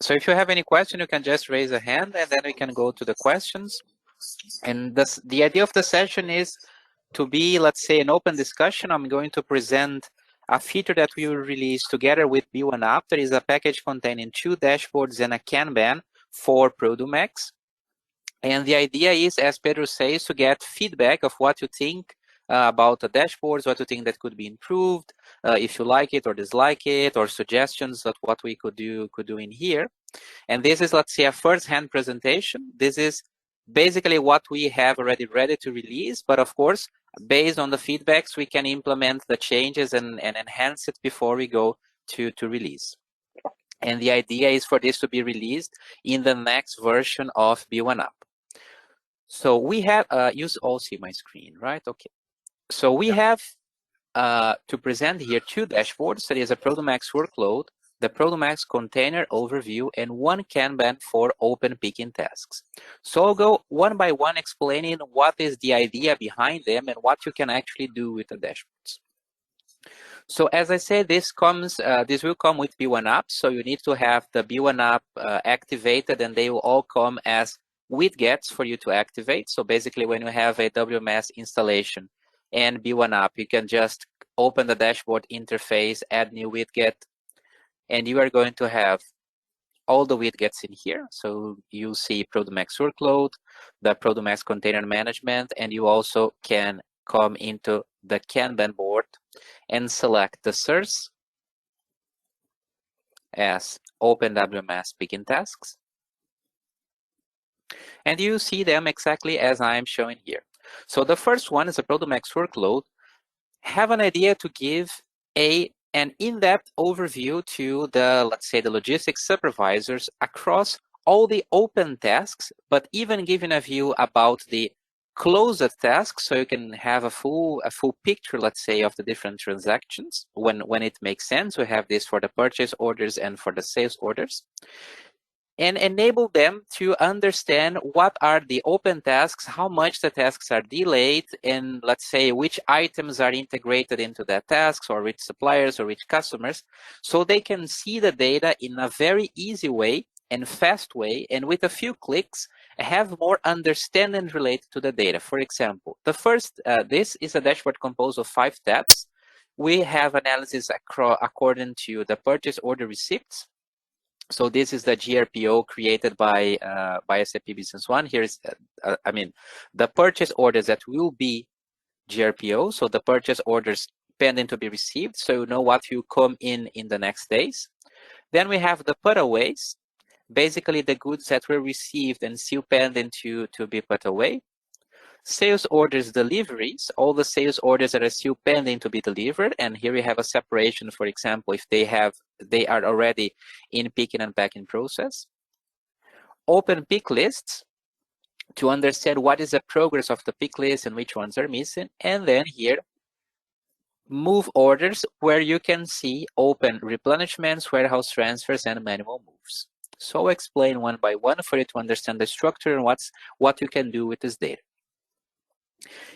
So if you have any question, you can just raise a hand and then we can go to the questions. And the idea of the session is to be, let's say, an open discussion. I'm going to present a feature that we will release together with B1 App. There is a package containing 2 dashboards and a Kanban for Produmex. And the idea is, as Pedro says, to get feedback of what you think about the dashboards, what you think that could be improved, if you like it or dislike it, or suggestions of what we could do in here. And this is, let's say, a first-hand presentation. This is basically what we have already ready to release, but of course, based on the feedbacks, we can implement the changes and enhance it before we go to release. And the idea is for this to be released in the next version of B1 App. So we have, you all see my screen, right? Okay. So we have to present here 2 dashboards. There is a Produmex workload, the Produmex container overview, and 1 Kanban for open picking tasks. So I'll go one by one explaining what is the idea behind them and what you can actually do with the dashboards. So as I said, this will come with B1 App. So you need to have the B1 App activated, and they will all come as widgets for you to activate. So basically, when you have a WMS installation and B1 App, you can just open the dashboard interface, add new widget, and you are going to have all the widgets in here. So you see Produmex workload, the Produmex container management, and you also can come into the Kanban board and select the source as Open WMS picking tasks. And you see them exactly as I am showing here. So the first one is a Produmex workload. Have an idea to give an in-depth overview to the, let's say, the logistics supervisors across all the open tasks, but even giving a view about the closed tasks, so you can have a full picture, let's say, of the different transactions when it makes sense. We have this for the purchase orders and for the sales orders, and enable them to understand what are the open tasks, how much the tasks are delayed, and let's say which items are integrated into the tasks, or which suppliers or which customers, so they can see the data in a very easy way and fast way, and with a few clicks have more understanding related to the data. For example, the first, this is a dashboard composed of 5 tabs. We have analysis according to the purchase order receipts. So this is the GRPO created by SAP Business One. Here is, the purchase orders that will be GRPO. So the purchase orders pending to be received. So you know what will come in the next days. Then we have the putaways, basically the goods that were received and still pending to be put away. Sales orders deliveries, all the sales orders that are still pending to be delivered. And here we have a separation, for example, if they are already in picking and packing process. Open pick lists to understand what is the progress of the pick list and which ones are missing. And then here, move orders, where you can see open replenishments, warehouse transfers, and manual moves. So I'll explain one by one for you to understand the structure and what you can do with this data.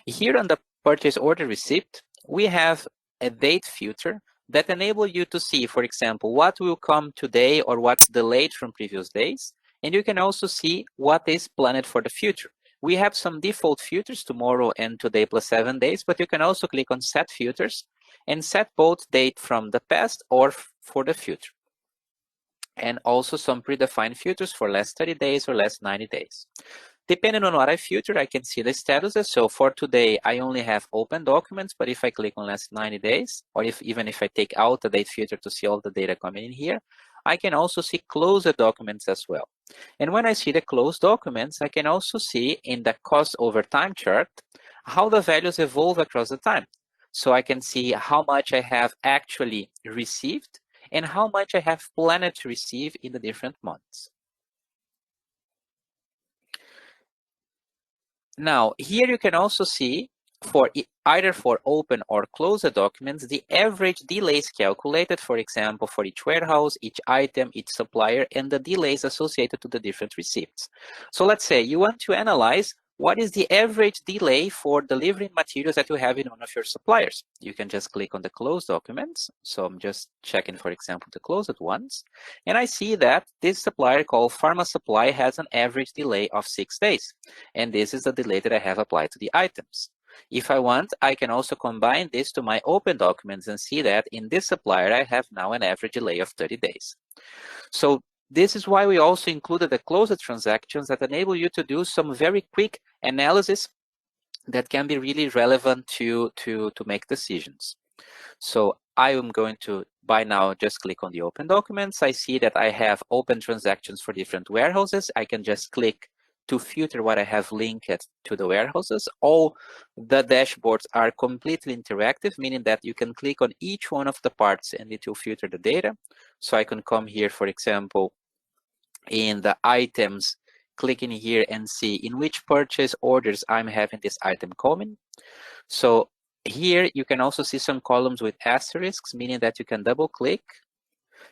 Here on the purchase order receipt, we have a date filter that enables you to see, for example, what will come today or what's delayed from previous days. And you can also see what is planned for the future. We have some default filters, tomorrow and today plus 7 days, but you can also click on set filters and set both date from the past or for the future. And also some predefined filters for last 30 days or last 90 days. Depending on what I filter, I can see the statuses. So for today, I only have open documents, but if I click on last 90 days, or even if I take out the date filter to see all the data coming in here, I can also see closed documents as well. And when I see the closed documents, I can also see in the cost over time chart, how the values evolve across the time. So I can see how much I have actually received and how much I have planned to receive in the different months. Now, here you can also see for either for open or closed documents, the average delays calculated, for example, for each warehouse, each item, each supplier, and the delays associated to the different receipts. So let's say you want to analyze what is the average delay for delivering materials that you have in one of your suppliers? You can just click on the closed documents. So I'm just checking, for example, the closed ones. And I see that this supplier called Pharma Supply has an average delay of 6 days. And this is the delay that I have applied to the items. If I want, I can also combine this to my open documents and see that in this supplier, I have now an average delay of 30 days. So this is why we also included the closed transactions that enable you to do some very quick analysis that can be really relevant to make decisions. So I am going to, by now, just click on the open documents. I see that I have open transactions for different warehouses. I can just click to filter what I have linked to the warehouses. All the dashboards are completely interactive, meaning that you can click on each one of the parts and it will filter the data. So I can come here, for example, in the items, clicking here and see in which purchase orders I'm having this item coming. So here you can also see some columns with asterisks, meaning that you can double click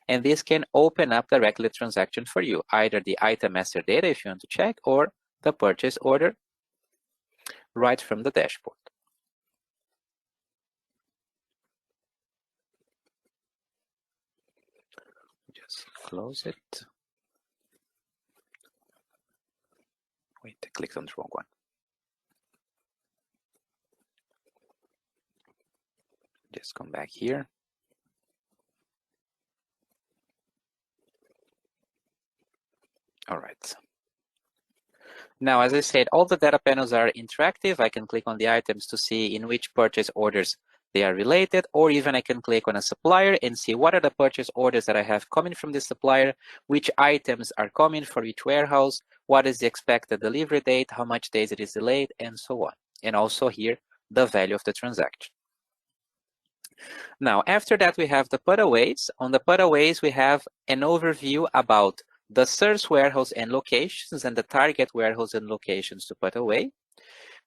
and this can open up directly the transaction for you, either the item master data if you want to check, or the purchase order right from the dashboard. Just close it. Wait, I clicked on the wrong one. Just come back here. All right. Now, as I said, all the data panels are interactive. I can click on the items to see in which purchase orders they are related, or even I can click on a supplier and see what are the purchase orders that I have coming from this supplier, which items are coming for each warehouse, what is the expected delivery date, how much days it is delayed, and so on. And also here, the value of the transaction. Now, after that, we have the putaways. On the putaways, we have an overview about the source warehouse and locations and the target warehouse and locations to put away.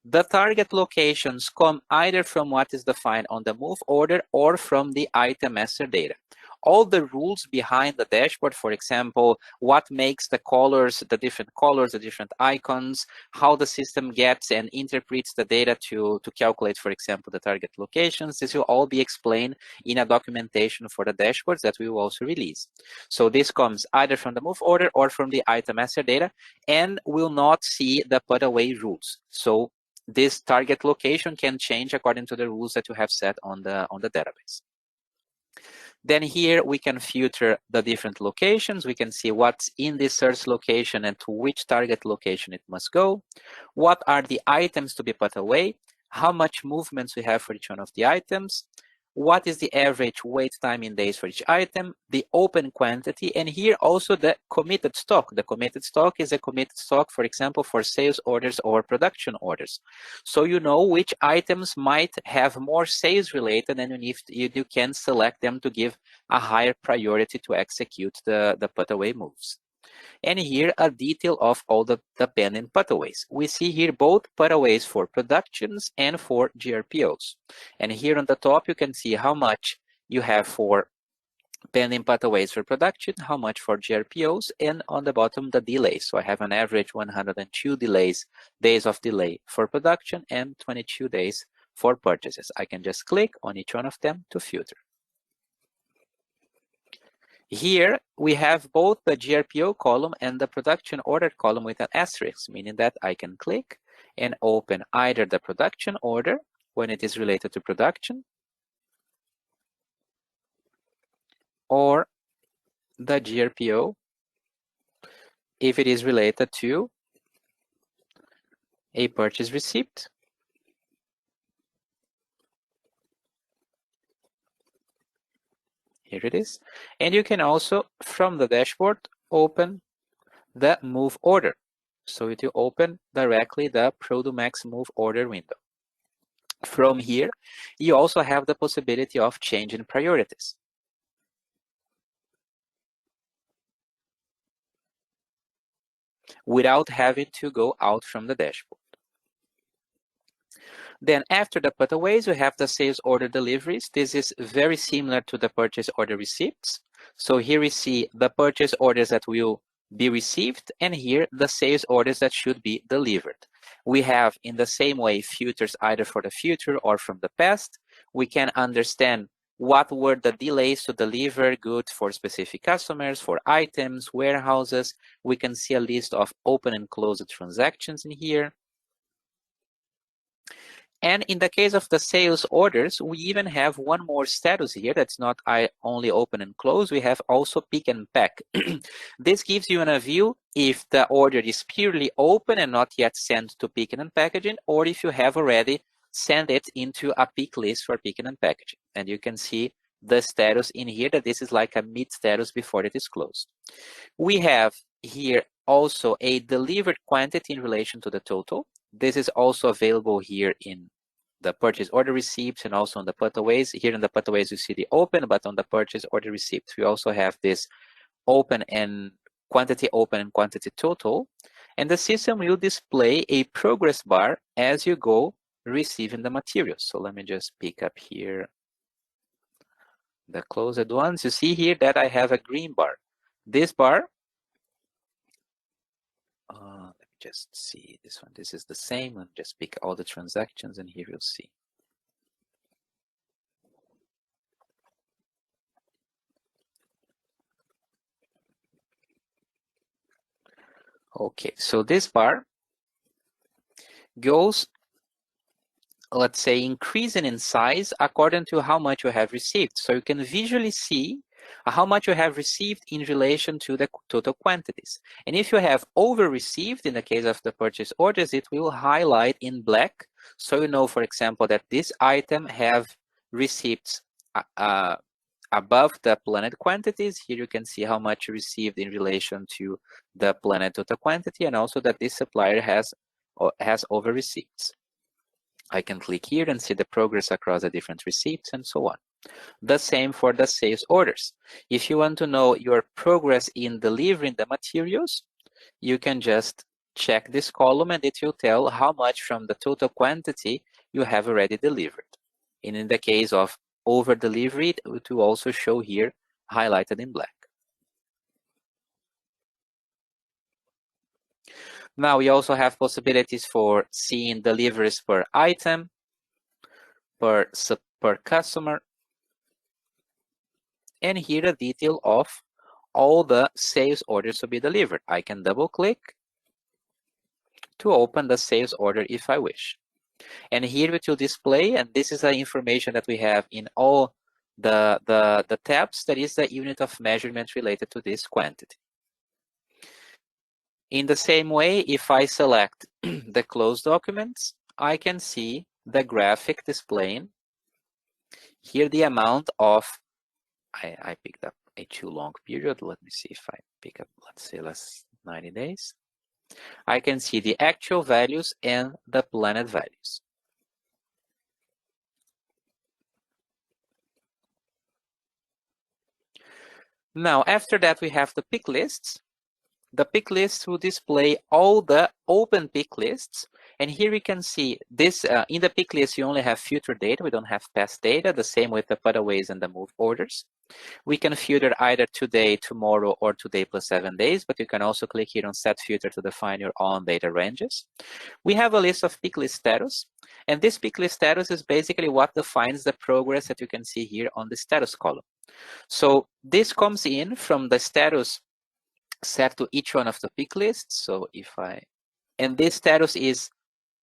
The target locations come either from what is defined on the move order or from the item master data. All the rules behind the dashboard, for example, what makes the colors, the different icons, how the system gets and interprets the data to calculate, for example, the target locations, this will all be explained in a documentation for the dashboards that we will also release. So this comes either from the move order or from the item master data and will not see the put away rules. So this target location can change according to the rules that you have set on the database. Then here we can filter the different locations. We can see what's in this source location and to which target location it must go. What are the items to be put away? How much movements we have for each one of the items? What is the average wait time in days for each item, the open quantity, and here also the committed stock. The committed stock is a committed stock, for example, for sales orders or production orders. So you know which items might have more sales related, and you can select them to give a higher priority to execute the put away moves. And here a detail of all the pending putaways. We see here both putaways for productions and for GRPOs. And here on the top, you can see how much you have for pending putaways for production, how much for GRPOs, and on the bottom, the delays. So I have an average 102 days of delay for production and 22 days for purchases. I can just click on each one of them to filter. Here we have both the GRPO column and the production order column with an asterisk, meaning that I can click and open either the production order when it is related to production or the GRPO if it is related to a purchase receipt. Here it is. And you can also, from the dashboard, open the move order. So it will open directly the Produmex move order window. From here, you also have the possibility of changing priorities. Without having to go out from the dashboard. Then after the putaways, we have the sales order deliveries. This is very similar to the purchase order receipts. So here we see the purchase orders that will be received, and here the sales orders that should be delivered. We have, in the same way, filters either for the future or from the past. We can understand what were the delays to deliver goods for specific customers, for items, warehouses. We can see a list of open and closed transactions in here. And in the case of the sales orders, we even have one more status here that's not only open and close, we have also pick and pack. This gives you a view if the order is purely open and not yet sent to picking and packaging, or if you have already sent it into a pick list for picking and packaging. And you can see the status in here that this is like a mid status before it is closed. We have here also a delivered quantity in relation to the total. This is also available here in the purchase order receipts and also on the putaways. Here in the putaways, you see the open, but on the purchase order receipts, we also have this open and quantity open and quantity total. And the system will display a progress bar as you go receiving the materials. So let me just pick up here the closed ones. You see here that I have a green bar. This bar, let me just see this one. This is the same. Let me just pick all the transactions and here you'll see. Okay, so this bar goes, let's say, increasing in size according to how much you have received. So you can visually see how much you have received in relation to the total quantities. And if you have over-received, in the case of the purchase orders, it will highlight in black. So you know, for example, that this item have receipts above the planned quantities. Here you can see how much you received in relation to the planned total quantity, and also that this supplier has over receipts. I can click here and see the progress across the different receipts and so on. The same for the sales orders. If you want to know your progress in delivering the materials, you can just check this column and it will tell how much from the total quantity you have already delivered. And in the case of over delivery, it will also show here highlighted in black. Now we also have possibilities for seeing deliveries per item, per customer, and here a detail of all the sales orders to be delivered. I can double click to open the sales order if I wish. And here it will display, and this is the information that we have in all the tabs, that is the unit of measurement related to this quantity. In the same way, if I select the closed documents, I can see the graphic displaying here the amount of, I picked up a too long period. Let me see if I pick up, let's say, last 90 days. I can see the actual values and the planned values. Now, after that, we have the pick lists. The pick lists will display all the open pick lists. And here we can see this, in the pick list, you only have future data. We don't have past data, the same with the putaways and the move orders. We can filter either today, tomorrow, or today plus 7 days, but you can also click here on set filter to define your own data ranges. We have a list of pick list status, and this pick list status is basically what defines the progress that you can see here on the status column. So this comes in from the status set to each one of the pick lists. So and this status is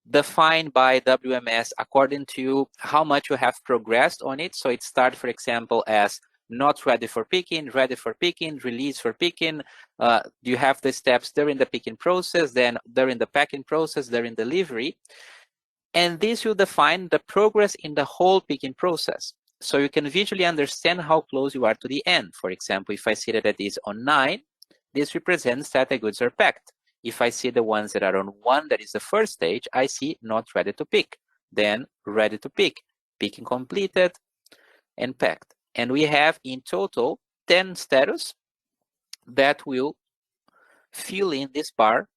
defined by WMS according to how much you have progressed on it. So it starts, for example, as not ready for picking, release for picking. You have the steps during the picking process, then during the packing process, during delivery. And this will define the progress in the whole picking process. So you can visually understand how close you are to the end. For example, if I see that it is on 9, this represents that the goods are packed. If I see the ones that are on 1, that is the first stage, I see not ready to pick. Then ready to pick, picking completed, and packed. And we have in total 10 status that will fill in this bar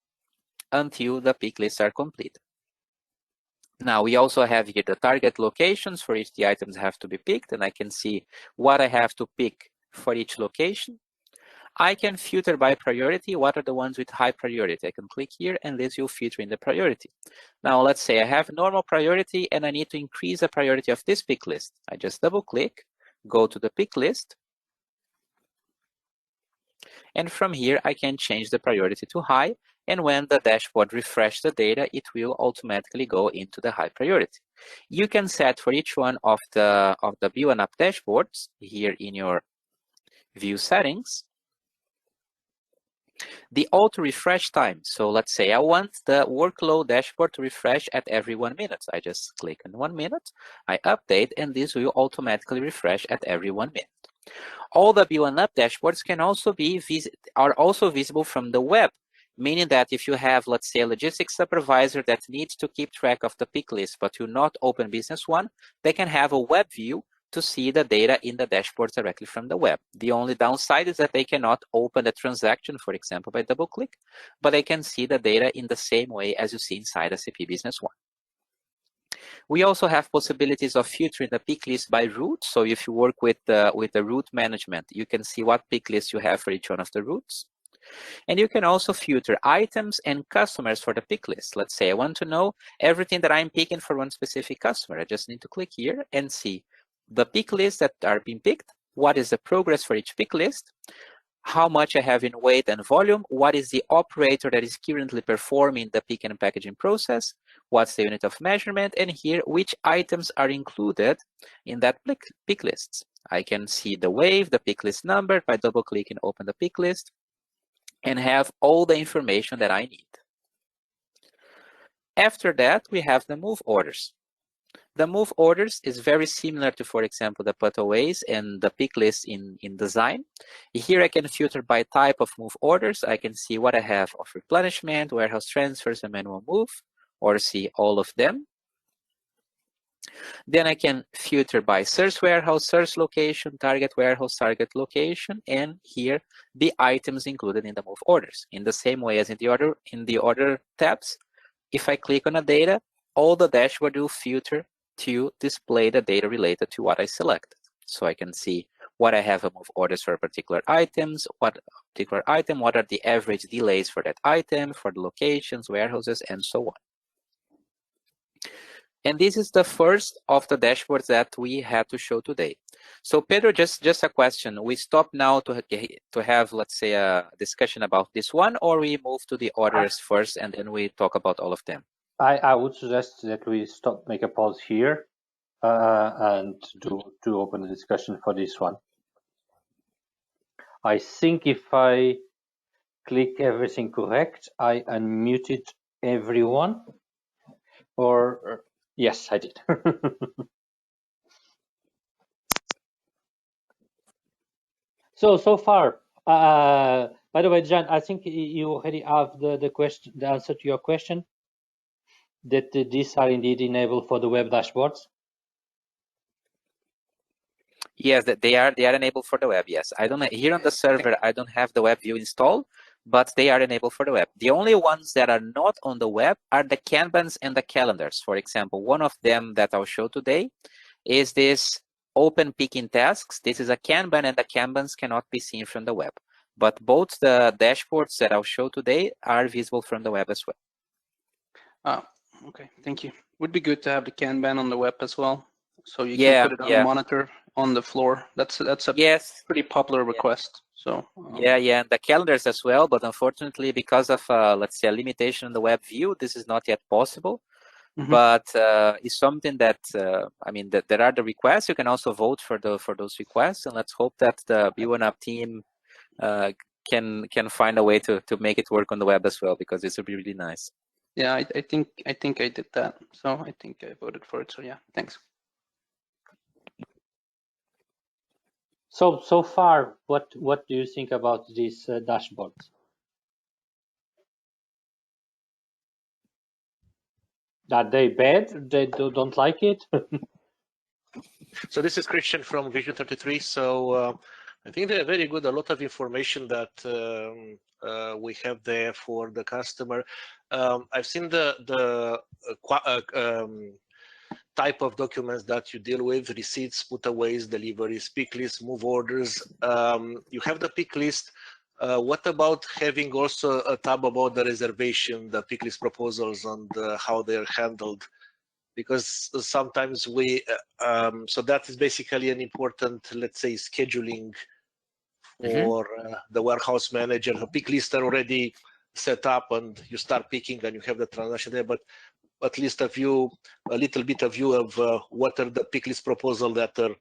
until the pick lists are complete. Now we also have here the target locations for each the items have to be picked, and I can see what I have to pick for each location. I can filter by priority. What are the ones with high priority? I can click here and this will filter in the priority. Now, let's say I have normal priority and I need to increase the priority of this pick list. I just double click, go to the pick list. And from here, I can change the priority to high. And when the dashboard refreshes the data, it will automatically go into the high priority. You can set for each one of the B1UP dashboards here in your view settings the auto refresh time. So let's say I want the workload dashboard to refresh at every 1 minute. I just click on 1 minute, I update, and this will automatically refresh at every 1 minute. All the B1UP dashboards can also are also visible from the web, meaning that if you have, let's say, a logistics supervisor that needs to keep track of the pick list, but you not open Business One, they can have a web view to see the data in the dashboard directly from the web. The only downside is that they cannot open the transaction, for example, by double click, but they can see the data in the same way as you see inside SAP Business One. We also have possibilities of filtering the pick list by route. So if you work with the route management, you can see what pick list you have for each one of the routes. And you can also filter items and customers for the pick list. Let's say I want to know everything that I'm picking for one specific customer. I just need to click here and see the pick lists that are being picked, what is the progress for each pick list, how much I have in weight and volume, what is the operator that is currently performing the pick and packaging process, what's the unit of measurement, and here which items are included in that pick lists. I can see the wave, the pick list number by double click and open the pick list and have all the information that I need. After that, we have the move orders. The move orders is very similar to, for example, the putaways and the pick list in design. Here I can filter by type of move orders. I can see what I have of replenishment, warehouse transfers, and manual move, or see all of them. Then I can filter by source warehouse, source location, target warehouse, target location, and here the items included in the move orders. In the same way as in the order tabs, if I click on a data, all the dashboard will filter to display the data related to what I selected. So I can see what I have of move orders for particular items, what are the average delays for that item, for the locations, warehouses, and so on. And this is the first of the dashboards that we had to show today. So Pedro, just a question. We stop now to have, let's say, a discussion about this one, or we move to the orders first and then we talk about all of them? I would suggest that we stop, make a pause here, and to open the discussion for this one. I think if I click everything correct, I unmuted everyone, or yes, I did. So far, by the way, Jan, I think you already have the answer to your question, that these are indeed enabled for the web dashboards. Yes, that they are enabled for the web. Yes, I don't here on the server. I don't have the web view installed, but they are enabled for the web. The only ones that are not on the web are the Kanbans and the calendars. For example, one of them that I'll show today is this open picking tasks. This is a Kanban, and the Kanbans cannot be seen from the web. But both the dashboards that I'll show today are visible from the web as well. Okay, thank you. Would be good to have the Kanban on the web as well, so you can put it on the monitor on the floor. That's a pretty popular request. So yeah, the calendars as well. But unfortunately, because of let's say a limitation in the web view, this is not yet possible. But it's something that I mean, there are the requests. You can also vote for those requests, and let's hope that the B1UP team can find a way to make it work on the web as well, because this would be really nice. Yeah, I think I did that. So I think I voted for it. So yeah, thanks. So far, what do you think about these dashboards? Are they bad? They don't like it? So this is Christian from Vision 33. So I think they're very good. A lot of information that we have there for the customer. I've seen the type of documents that you deal with: receipts, putaways, deliveries, pick lists, move orders. You have the pick list. What about having also a tab about the reservation, the pick list proposals, and how they're handled? Because sometimes so that is basically an important, let's say, scheduling for the warehouse manager. The pick lists are already set up and you start picking and you have the transaction there, but at least a little bit of view of what are the pick list proposal that are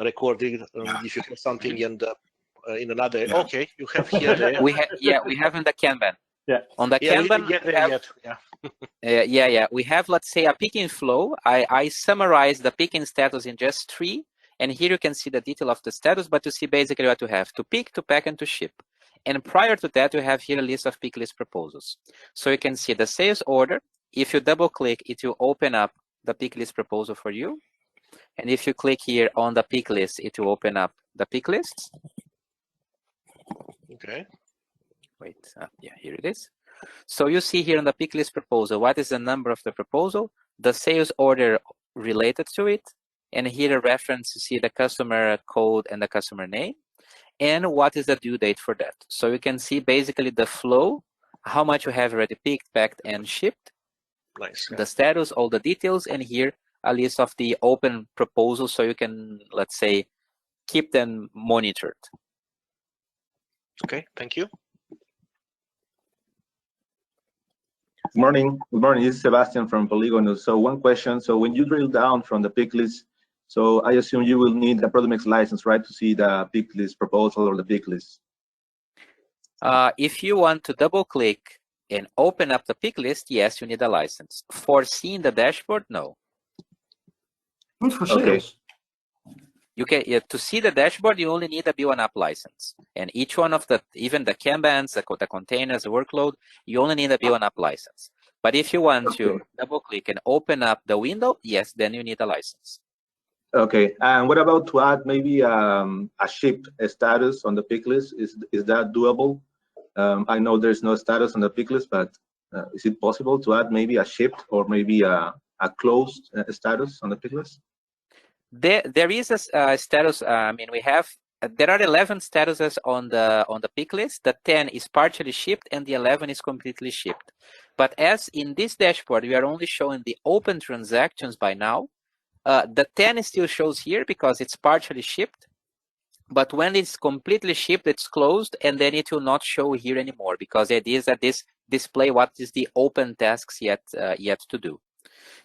recorded, and if you have something in another, okay, you have here. we have in the Kanban. Yeah. On the Kanban, we have, let's say, a picking flow. I summarize the picking status in just 3, and here you can see the detail of the status, but you see basically what you have: to pick, to pack, and to ship. And prior to that, you have here a list of pick list proposals. So you can see the sales order. If you double click, it will open up the pick list proposal for you. And if you click here on the pick list, it will open up the pick lists. Okay. Wait, here it is. So you see here on the pick list proposal, what is the number of the proposal, the sales order related to it, and here a reference to see the customer code and the customer name, and what is the due date for that. So you can see basically the flow, how much you have already picked, packed, and shipped, nice, the status, all the details, and here a list of the open proposals, so you can, let's say, keep them monitored. Okay, thank you. Good morning. Good morning. This is Sebastian from Polygon. So one question. So when you drill down from the pick list, so I assume you will need the Produmex license, right, to see the pick list proposal or the pick list? If you want to double click and open up the pick list, yes, you need a license. For seeing the dashboard, no. Good for sales. You can, to see the dashboard, you only need a B1 license. And each one of even the Kanbans, the containers, the workload, you only need a B1 license. But if you want to double click and open up the window, yes, then you need a license. Okay. And what about to add maybe a shipped status on the pick list? Is that doable? I know there's no status on the pick list, but is it possible to add maybe a shipped or maybe a closed status on the pick list? There is a status. I mean, there are 11 statuses on the pick list. The 10 is partially shipped, and the 11 is completely shipped. But as in this dashboard, we are only showing the open transactions by now. The 10 still shows here because it's partially shipped. But when it's completely shipped, it's closed, and then it will not show here anymore, because the idea is that this display what is the open tasks yet to do.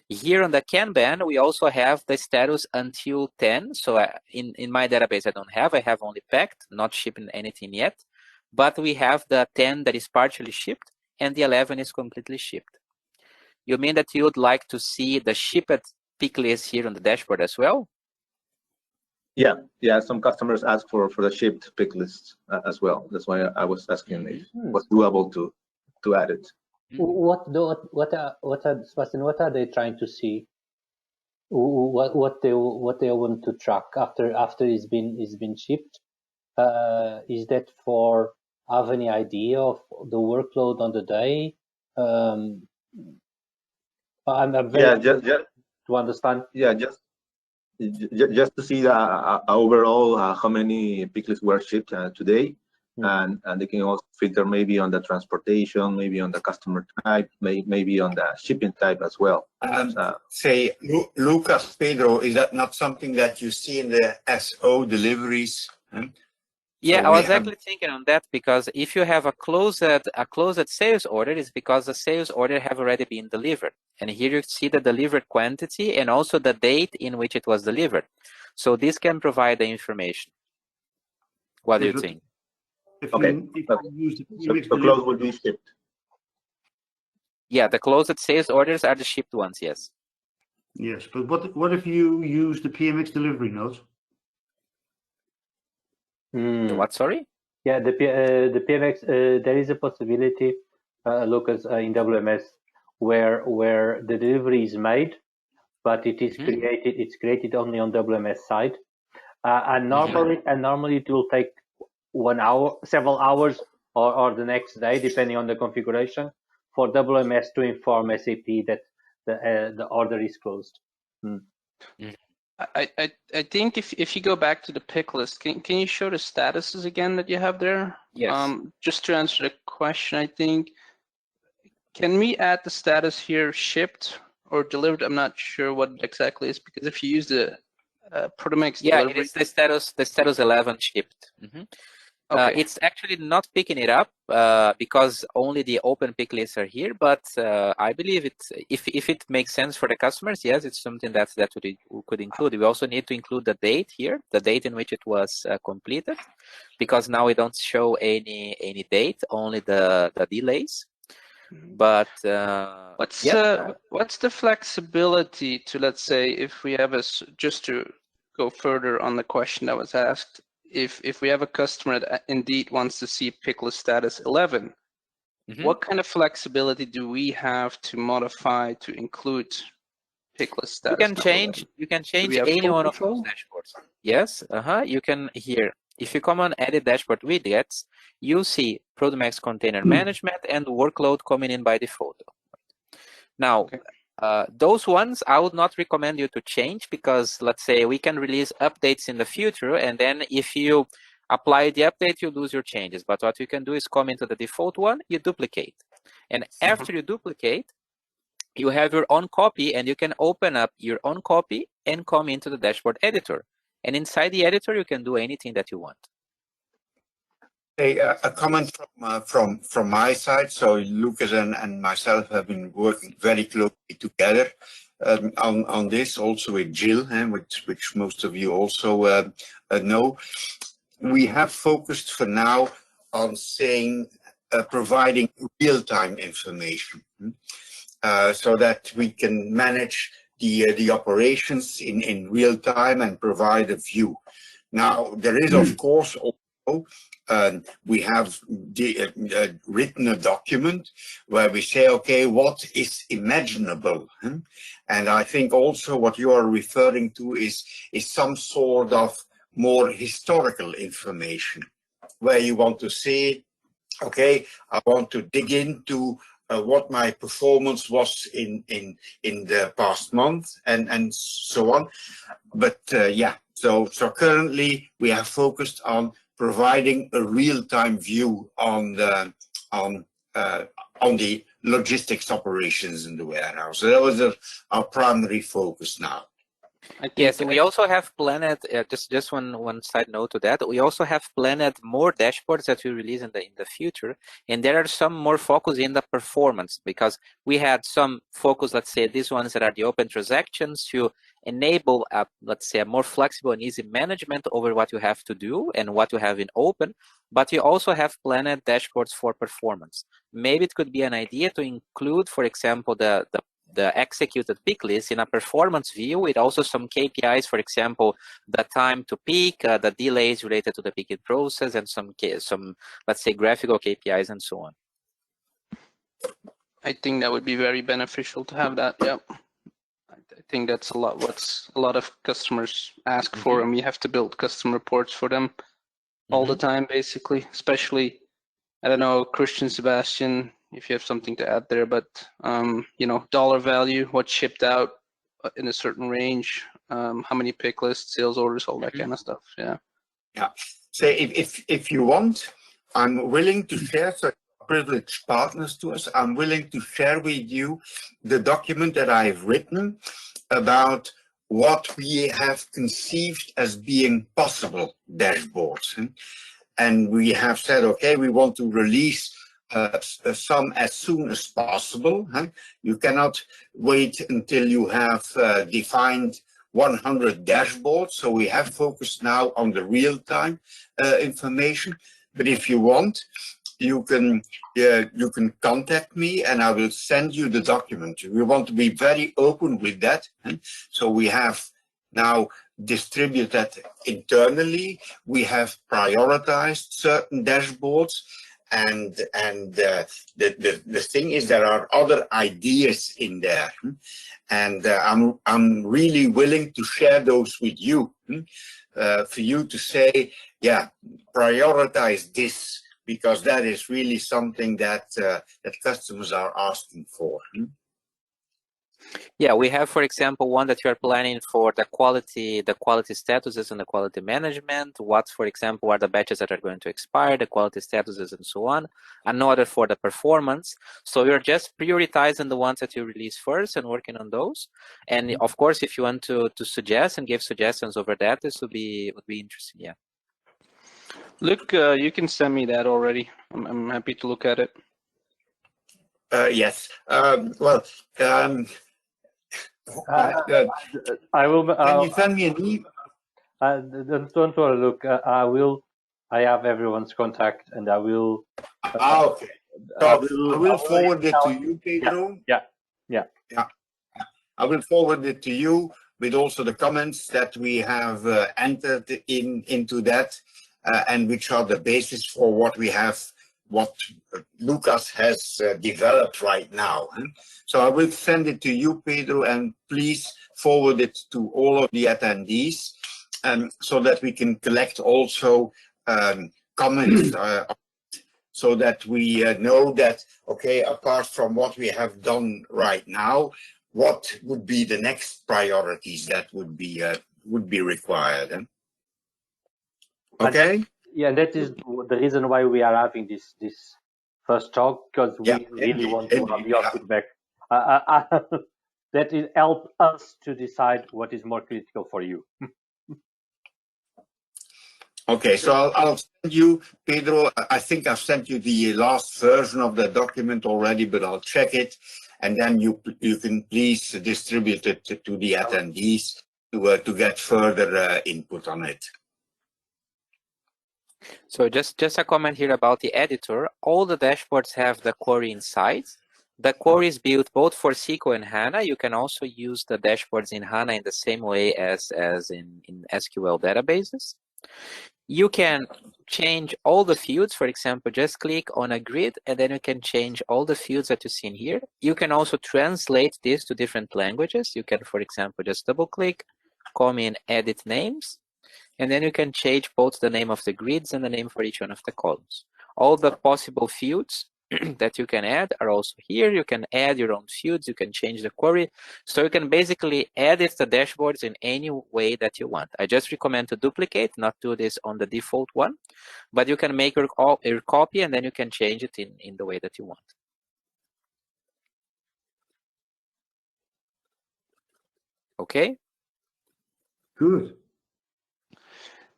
Here on the Kanban, we also have the status until 10. So in my database, I have only packed, not shipping anything yet. But we have the 10 that is partially shipped, and the 11 is completely shipped. You mean that you would like to see the shipped pick list here on the dashboard as well? Yeah. Some customers ask for the shipped pick list as well. That's why I was asking if it was doable to add it. What are they trying to see? What they want to track after it's been shipped? Is that for have any idea of the workload on the day? I'm very just to understand. Yeah, just to see the overall how many pick lists were shipped today. And they can also filter maybe on the transportation, maybe on the customer type, maybe on the shipping type as well. Say, Lucas, Pedro, is that not something that you see in the SO deliveries? Yeah, so I was actually thinking on that, because if you have a closed sales order, it's because the sales order have already been delivered. And here you see the delivered quantity and also the date in which it was delivered. So this can provide the information. What do you think? Okay. So the closed will be shipped. Yeah, the closed sales orders are the shipped ones, yes. Yes, but what if you use the PMX delivery notes? The what, sorry? Yeah, the PMX, there is a possibility, Lucas, in WMS, where the delivery is made, but it is created. It's created only on WMS side, and normally it will take 1 hour, several hours, or the next day, depending on the configuration, for WMS to inform SAP that the order is closed. I think if you go back to the pick list, can you show the statuses again that you have there? Yes. Just to answer the question, I think, can we add the status here shipped or delivered? I'm not sure what it exactly is, because if you use the Produmex delivery, it is the status 11 shipped. okay. It's actually not picking it up because only the open pick lists are here. But I believe it's if it makes sense for the customers, yes, it's something that we could include. We also need to include the date here, the date in which it was completed, because now we don't show any date, only the delays. But what's the flexibility to, let's say, if we have just to go further on the question that was asked, if we have a customer that indeed wants to see pick list status 11, what kind of flexibility do we have to modify to include pick list status? You can change any one of those dashboards. Yes, you can here. If you come on Edit Dashboard Widgets, you see Produmex Container Management and Workload coming in by default. Now, those ones I would not recommend you to change, because let's say we can release updates in the future, and then if you apply the update, you lose your changes. But what you can do is come into the default one, you duplicate. And after you duplicate, you have your own copy, and you can open up your own copy and come into the dashboard editor. And inside the editor, you can do anything that you want. A comment from my side. So Lucas and myself have been working very closely together on this, also with Jill, which most of you also know. We have focused for now on saying providing real-time information, so that we can manage the operations in real time and provide a view. Now, there is, of course, also we have written a document where we say, okay, what is imaginable? And I think also what you are referring to is some sort of more historical information, where you want to say, okay, I want to dig into what my performance was in the past month and so on. But yeah, so currently we have focused on providing a real-time view on the logistics operations in the warehouse. So that was our primary focus now. Yes, we also have planned, just one side note to that, we also have planned more dashboards that we release in the future, and there are some more focus in the performance, because we had some focus, let's say these ones that are the open transactions, to enable let's say a more flexible and easy management over what you have to do and what you have in open. But you also have planned dashboards for performance. Maybe it could be an idea to include, for example, the executed pick list in a performance view with also some KPIs, for example, the time to peak, the delays related to the picking process, and some let's say graphical KPIs and so on. I think that would be very beneficial to have that. Yep. I think that's what a lot of customers ask for, and we have to build custom reports for them all the time, basically. Especially, I don't know, Christian, Sebastian, if you have something to add there, but you know, dollar value, what shipped out in a certain range, how many pick lists, sales orders, all that kind of stuff. Yeah. Yeah. So if you want, I'm willing to share. So privileged partners to us, I'm willing to share with you the document that I've written about what we have conceived as being possible dashboards. And we have said, okay, we want to release some as soon as possible. You cannot wait until you have defined 100 dashboards. So we have focused now on the real-time information. But if you want, you can contact me and I will send you the document. We want to be very open with that. So we have now distributed that internally. We have prioritized certain dashboards, and the thing is, there are other ideas in there, and I'm really willing to share those with you, for you to say, yeah, prioritize this, because that is really something that that customers are asking for. Yeah, we have, for example, one that you are planning for the quality statuses and the quality management. What, for example, are the batches that are going to expire, the quality statuses, and so on. Another for the performance. So you're just prioritizing the ones that you release first and working on those. And of course, if you want to suggest and give suggestions over that, this would be interesting. Yeah. Look, you can send me that already. I'm happy to look at it. Yes. I will. Can you send me an email? Don't worry. Look, I have everyone's contact, and I will. Okay. So I will forward it to you, Pedro. Yeah. I will forward it to you with also the comments that we have entered into that, and which are the basis for what we have, what Lucas has developed right now. So I will send it to you, Pedro, and please forward it to all of the attendees, so that we can collect also comments, so that we know that, okay, apart from what we have done right now, what would be the next priorities that would be required? Okay. Yeah, that is the reason why we are having this first talk, because we really want to have your feedback. That will help us to decide what is more critical for you. Okay, so I'll send you, Pedro. I think I've sent you the last version of the document already, but I'll check it, and then you can please distribute it to the attendees to get further input on it. So just a comment here about the editor. All the dashboards have the query inside. The query is built both for SQL and HANA. You can also use the dashboards in HANA in the same way as in SQL databases. You can change all the fields. For example, just click on a grid and then you can change all the fields that you see in here. You can also translate this to different languages. You can, for example, just double click, come in, edit names, and then you can change both the name of the grids and the name for each one of the columns. All the possible fields that you can add are also here. You can add your own fields, you can change the query. So you can basically edit the dashboards in any way that you want. I just recommend to duplicate, not do this on the default one, but you can make your copy and then you can change it in the way that you want. Okay? Good.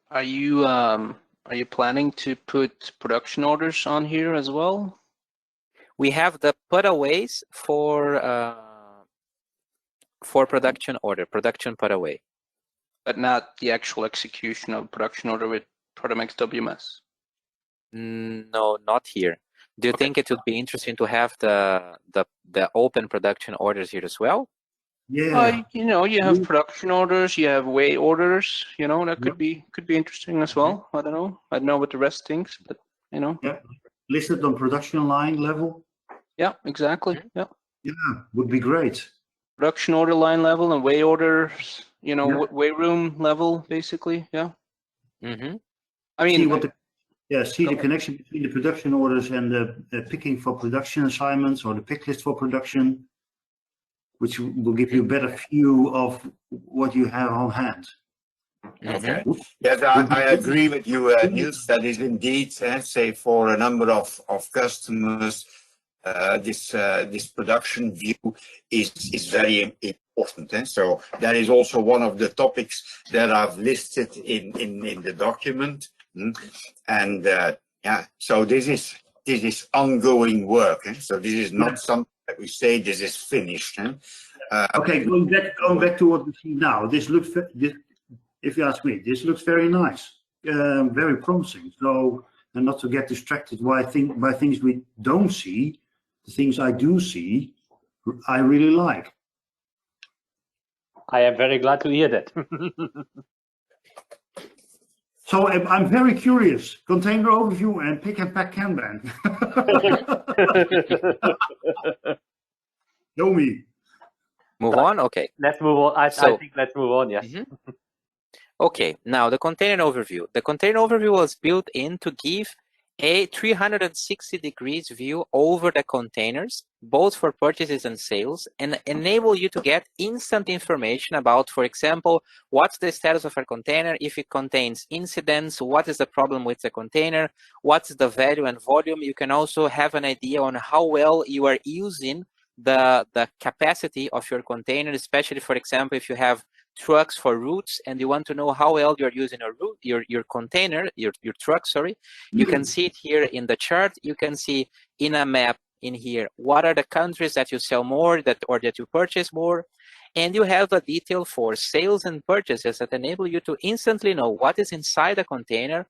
Are you planning to put production orders on here as well? We have the putaways for production order, production putaway. But not the actual execution of production order with Produmex WMS? No, not here. Do you think it would be interesting to have the open production orders here as well? Yeah. You have production orders, you have way orders, that could be interesting as well. I don't know what the rest thinks, but Yeah. Listed on production line level. Yeah, exactly. Yeah. Yeah, would be great. Production order line level and way orders, way room level, basically. Yeah. Mm-hmm. I mean, see the connection between the production orders and the picking for production assignments, or the pick list for production, which will give you a better view of what you have on hand. Okay. Yes, I agree with you, Niels. That is indeed, say, for a number of customers, this production view is very important. So that is also one of the topics that I've listed in the document. And so this is ongoing work. So this is not something that we say this is finished. Okay, going back to what we see now. This looks, if you ask me, this looks very nice, very promising. So, and not to get distracted by things we don't see, the things I do see, I really like. I am very glad to hear that. So I'm very curious. Container overview and pick and pack Kanban. Show me. Move on? Okay. Let's move on. I think let's move on, yes. Mm-hmm. Okay, now the container overview. The container overview was built in to give a 360 degrees view over the containers, both for purchases and sales, and enable you to get instant information about, for example, what's the status of a container, if it contains incidents, what is the problem with the container, what's the value and volume. You can also have an idea on how well you are using the capacity of your container, especially, for example, if you have trucks for routes and you want to know how well you're using a route, your container, your truck, sorry. You can see it here in the chart. You can see in a map in here, what are the countries that you sell more or that you purchase more. And you have a detail for sales and purchases that enable you to instantly know what is inside a container,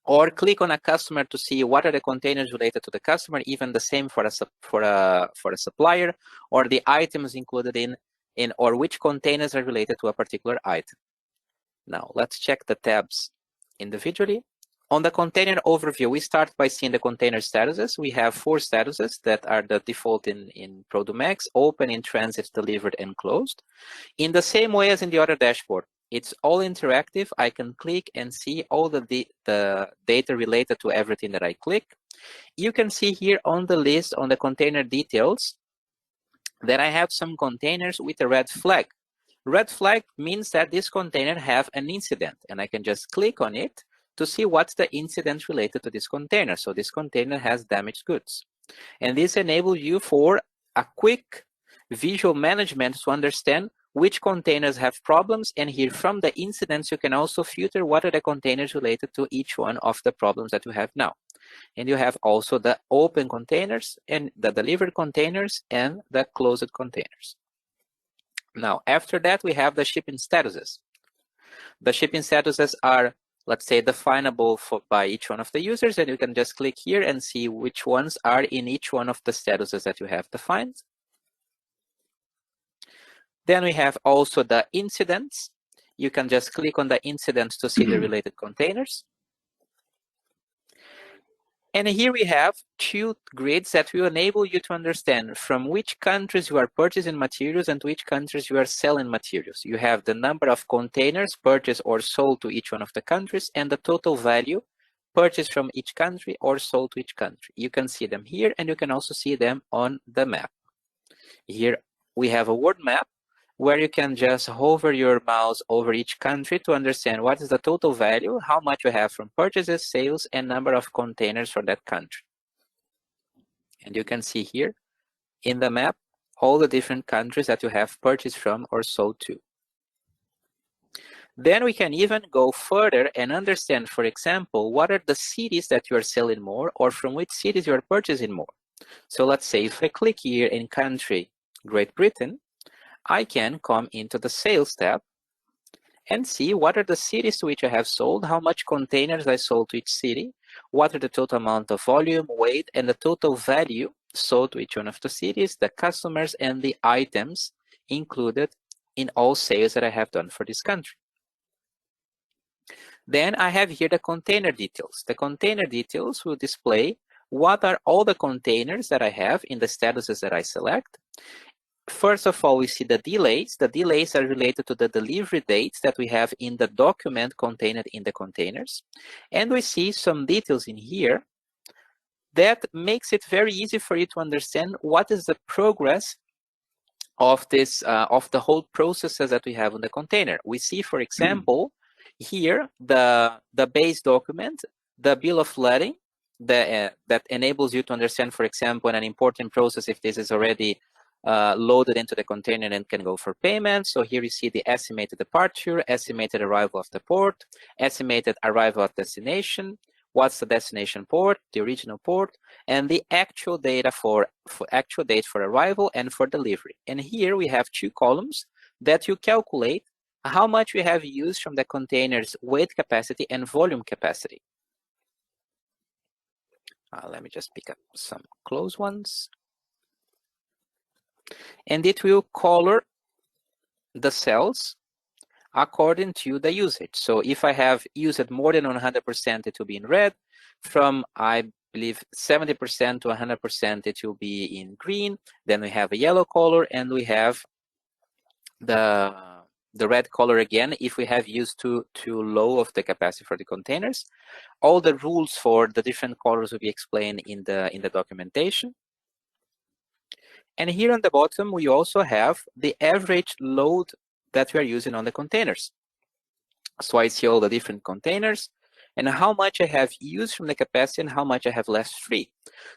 or click on a customer to see what are the containers related to the customer, even the same for a supplier, or the items included in or which containers are related to a particular item. Now let's check the tabs individually. On the container overview, we start by seeing the container statuses. We have 4 statuses that are the default in Produmex: open, in transit, delivered, and closed. In the same way as in the other dashboard, it's all interactive. I can click and see all the data related to everything that I click. You can see here on the list, on the container details, that I have some containers with a red flag. Red flag means that this container have an incident, and I can just click on it to see what's the incident related to this container. So this container has damaged goods. And this enables you for a quick visual management to understand which containers have problems, and here from the incidents you can also filter what are the containers related to each one of the problems that you have now. And you have also the open containers and the delivered containers and the closed containers. Now, after that, we have the shipping statuses. The shipping statuses are, let's say, definable by each one of the users, and you can just click here and see which ones are in each one of the statuses that you have defined. Then we have also the incidents. You can just click on the incidents to see the related containers. And here we have 2 grids that will enable you to understand from which countries you are purchasing materials and which countries you are selling materials. You have the number of containers purchased or sold to each one of the countries and the total value purchased from each country or sold to each country. You can see them here, and you can also see them on the map. Here we have a word map where you can just hover your mouse over each country to understand what is the total value, how much you have from purchases, sales, and number of containers for that country. And you can see here in the map all the different countries that you have purchased from or sold to. Then we can even go further and understand, for example, what are the cities that you are selling more, or from which cities you are purchasing more. So let's say if I click here in country Great Britain, I can come into the sales tab and see what are the cities to which I have sold, how much containers I sold to each city, what are the total amount of volume, weight, and the total value sold to each one of the cities, the customers, and the items included in all sales that I have done for this country. Then I have here the container details. The container details will display what are all the containers that I have in the statuses that I select. First of all, we see the delays. The delays are related to the delivery dates that we have in the document contained in the containers. And we see some details in here that makes it very easy for you to understand what is the progress of this of the whole processes that we have on the container. We see, for example, here the base document, the bill of lading, that enables you to understand, for example, in an important process, if this is already loaded into the container and can go for payment. So here you see the estimated departure, estimated arrival of the port, estimated arrival at destination, what's the destination port, the original port, and the actual data for actual date for arrival and for delivery. And here we have 2 columns that you calculate how much we have used from the container's weight capacity and volume capacity. Let me just pick up some close ones. And it will color the cells according to the usage. So if I have used more than 100%, it will be in red. From, I believe, 70% to 100%, it will be in green. Then we have a yellow color, and we have the the red color again, if we have used too low of the capacity for the containers. All the rules for the different colors will be explained in the documentation. And here on the bottom, we also have the average load that we are using on the containers. So I see all the different containers and how much I have used from the capacity and how much I have left free.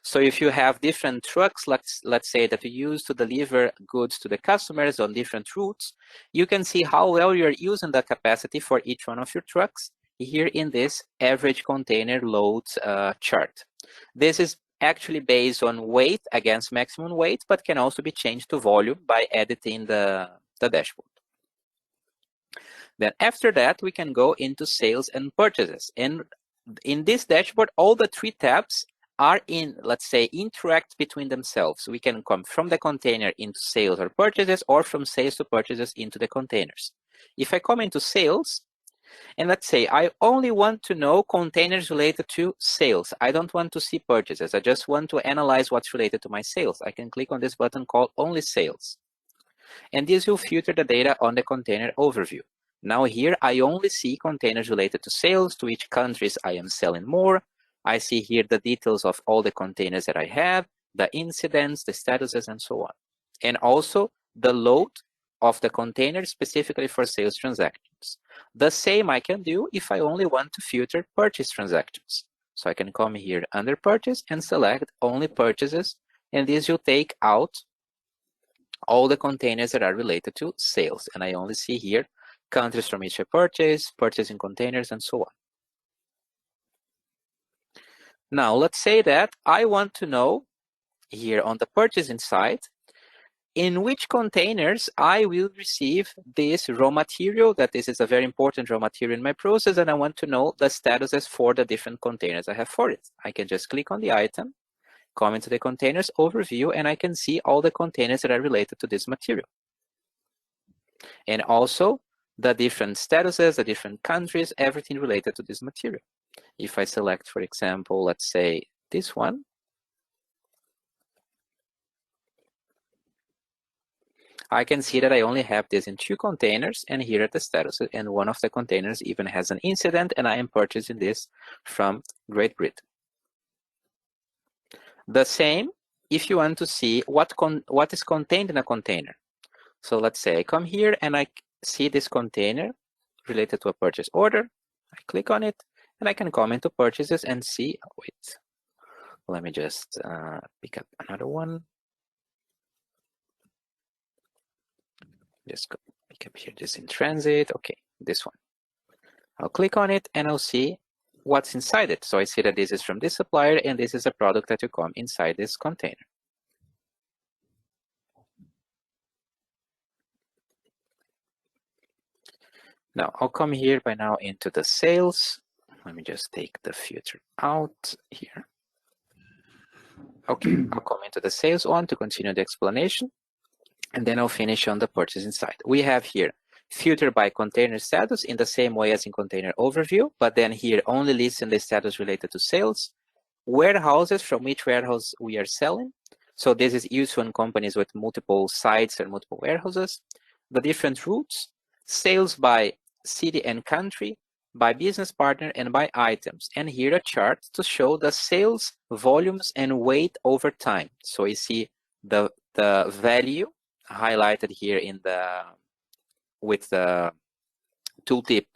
So if you have different trucks, let's say that you use to deliver goods to the customers on different routes, you can see how well you're using the capacity for each one of your trucks here in this average container load chart. This is actually based on weight against maximum weight, but can also be changed to volume by editing the dashboard. Then after that, we can go into sales and purchases. And in this dashboard, all the three tabs are in, let's say, interact between themselves. We can come from the container into sales or purchases, or from sales to purchases into the containers. If I come into sales, and let's say I only want to know containers related to sales. I don't want to see purchases. I just want to analyze what's related to my sales. I can click on this button called Only Sales. And this will filter the data on the container overview. Now here, I only see containers related to sales, to which countries I am selling more. I see here the details of all the containers that I have, the incidents, the statuses, and so on. And also the load of the container specifically for sales transactions. The same I can do if I only want to filter purchase transactions. So I can come here under purchase and select only purchases, and this will take out all the containers that are related to sales. And I only see here countries from which I purchase, purchasing containers, and so on. Now, let's say that I want to know here on the purchasing side, in which containers I will receive this raw material, that this is a very important raw material in my process, and I want to know the statuses for the different containers I have for it. I can just click on the item, come into the containers overview, and I can see all the containers that are related to this material. And also the different statuses, the different countries, everything related to this material. If I select, for example, let's say this one, I can see that I only have this in 2 containers, and here are the statuses, and one of the containers even has an incident, and I am purchasing this from Great Britain. The same if you want to see what is contained in a container. So let's say I come here and I see this container related to a purchase order. I click on it, and I can come into purchases and see, wait, let me just pick up another one. Just go pick up here this in transit. Okay, this one. I'll click on it and I'll see what's inside it. So I see that this is from this supplier and this is a product that will come inside this container. Now I'll come here by now into the sales. Let me just take the filter out here. Okay, I'll come into the sales one to continue the explanation. And then I'll finish on the purchasing side. We have here filter by container status in the same way as in container overview, but then here only listing the status related to sales, warehouses, from which warehouse we are selling. So this is useful in companies with multiple sites and multiple warehouses, the different routes, sales by city and country, by business partner, and by items. And here a chart to show the sales volumes and weight over time. So you see the value highlighted here in with the tooltip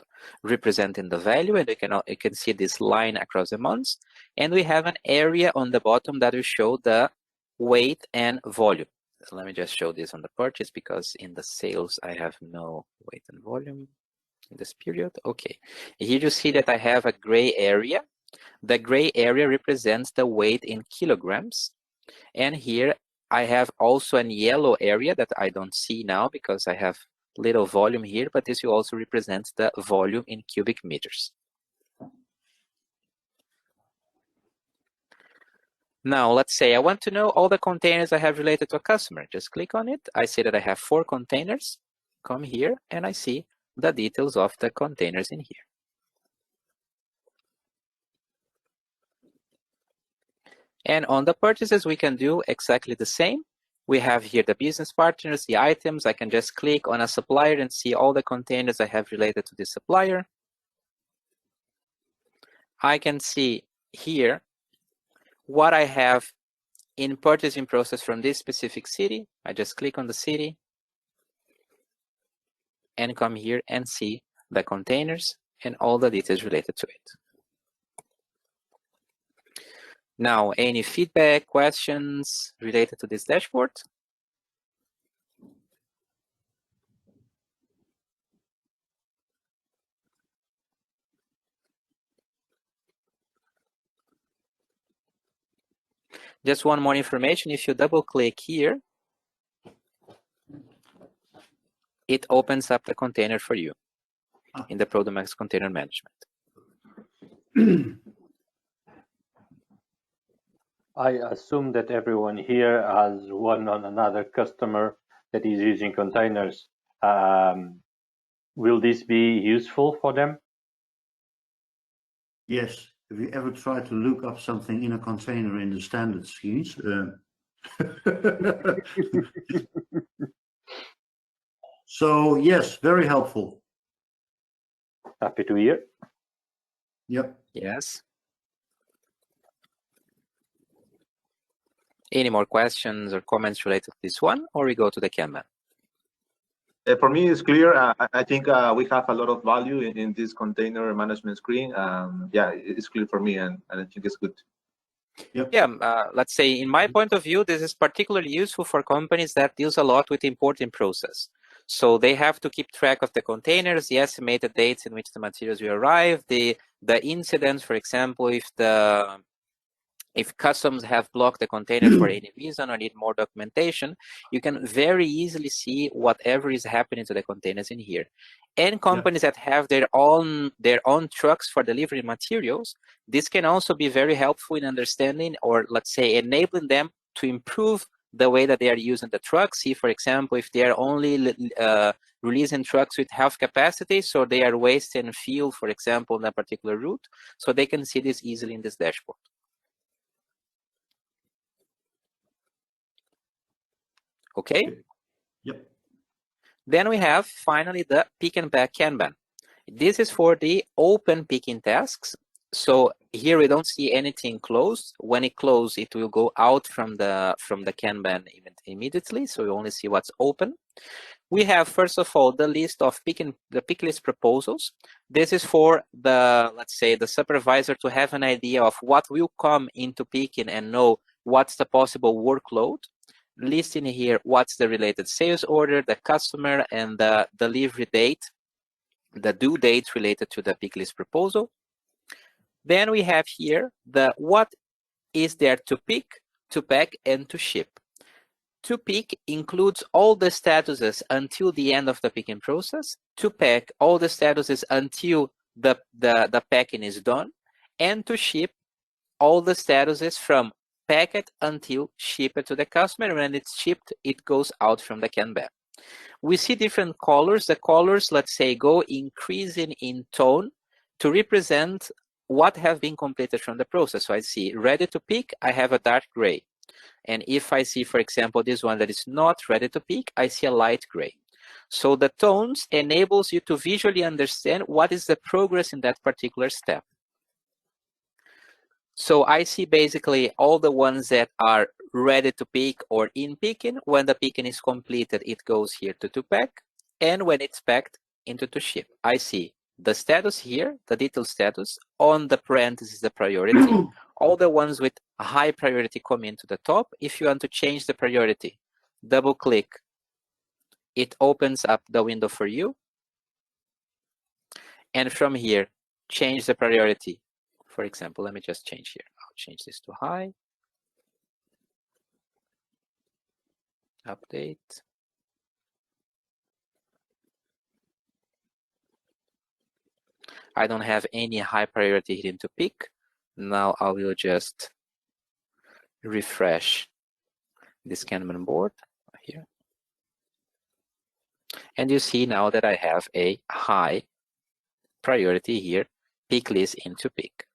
representing the value, and you can see this line across the months, and we have an area on the bottom that will show the weight and volume. So let me just show this on the purchase, because in the sales I have no weight and volume in this period. Okay, here you see that I have a gray area. The gray area represents the weight in kilograms, and here I have also an yellow area that I don't see now because I have little volume here, but this will also represent the volume in cubic meters. Now, let's say I want to know all the containers I have related to a customer. Just click on it. I see that I have 4 containers. Come here and I see the details of the containers in here. And on the purchases, we can do exactly the same. We have here the business partners, the items. I can just click on a supplier and see all the containers I have related to this supplier. I can see here what I have in purchasing process from this specific city. I just click on the city and come here and see the containers and all the details related to it. Now, any feedback, questions related to this dashboard? Just one more information, if you double click here, it opens up the container for you in the Produmex Container Management. I assume that everyone here has one or another customer that is using containers. Will this be useful for them? Yes. Have you ever tried to look up something in a container in the standard schemes? So yes, very helpful. Happy to hear. Yep. Yes. Any more questions or comments related to this one, or we go to the Kanban? For me, it's clear. I think we have a lot of value in this container management screen. Yeah, it's clear for me, and I think it's good. Yep. Yeah, let's say in my point of view, this is particularly useful for companies that deals a lot with importing process. So they have to keep track of the containers, the estimated dates in which the materials will arrive, the incidents, for example, if customs have blocked the container for any reason or need more documentation, you can very easily see whatever is happening to the containers in here. And companies that have their own trucks for delivering materials, this can also be very helpful in understanding, or let's say enabling them to improve the way that they are using the trucks. See, for example, if they are only releasing trucks with half capacity, so they are wasting fuel, for example, on a particular route, so they can see this easily in this dashboard. Okay. Yep. Then we have finally the pick and pack Kanban. This is for the open picking tasks. So here we don't see anything closed. When it closes, it will go out from the Kanban immediately. So we only see what's open. We have, first of all, the list of the pick list proposals. This is for the, let's say, the supervisor to have an idea of what will come into picking and know what's the possible workload. Listing here what's the related sales order, the customer, and the delivery date, the due date related to the pick list proposal. Then we have here the what is there to pick, to pack, and to ship. To pick includes all the statuses until the end of the picking process. To pack, all the statuses until the packing is done. And to ship, all the statuses from packet until shipped to the customer. When it's shipped, it goes out from the Kanban. We see different colors. The colors, let's say, go increasing in tone to represent what have been completed from the process. So I see ready to pick, I have a dark gray. And if I see, for example, this one that is not ready to pick, I see a light gray. So the tones enables you to visually understand what is the progress in that particular step. So I see basically all the ones that are ready to pick or in picking. When the picking is completed, it goes here to pack. And when it's packed, into to ship. I see the status here, the detailed status, on the parentheses, the priority. All the ones with a high priority come into the top. If you want to change the priority, double click. It opens up the window for you. And from here, change the priority. For example, let me just change here. I'll change this to high. Update. I don't have any high priority hidden to pick. Now I will just refresh this Kanban board here. And you see now that I have a high priority here, pick list into pick.